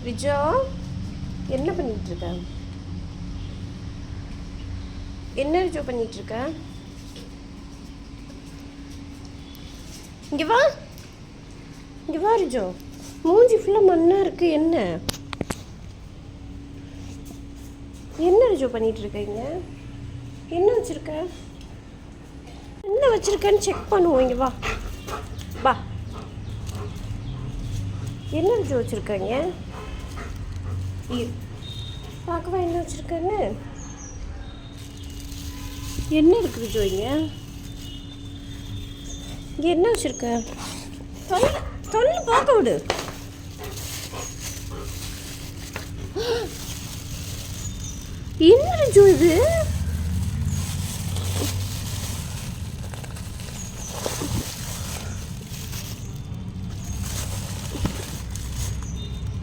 ரிஜோ, என்ன பண்ணிட்டு இருக்க? என்ன ரிஜோ பண்ணிட்டு இருக்க? இங்க வா, இங்க வா ரிஜோ. மூஞ்சி ஃபுல்லாக மண்ணாக இருக்கு. என்ன என்ன ரிஜோ பண்ணிட்டு இருக்கீங்க? என்ன வச்சிருக்க? என்ன வச்சிருக்கன்னு செக் பண்ணுவோம். இங்க வா வா. என்ன ரிஜோ வச்சிருக்கீங்க? பார்க்கவா என்ன வச்சிருக்கேன்னு? என்ன இருக்கு ரிஜோ இங்க? இங்கே என்ன வச்சிருக்க? தொல்லை தொல்லை பார்க்க விடு. என்ன ரிஜோ இது?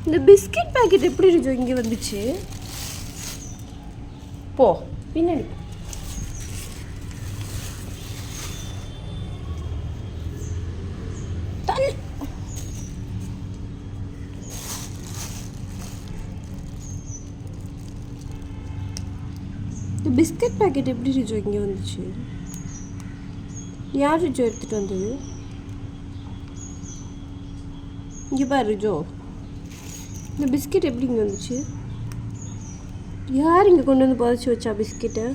இந்த பிஸ்கட் பாக்கெட் எப்படி ரிஜோ இங்கே வந்துச்சு? போ பின்னாடி. இந்த பிஸ்கட் பாக்கெட் எப்படி ரிஜோ இங்கே வந்துச்சு? யார் ரிஜோ எடுத்துகிட்டு வந்தது? இங்கே பாரு ரிஜோ, இந்த பிஸ்கட் எப்படி இங்கே வந்துச்சு? யார் இங்கே கொண்டு வந்து புதைச்சி வச்சா பிஸ்கெட்டை?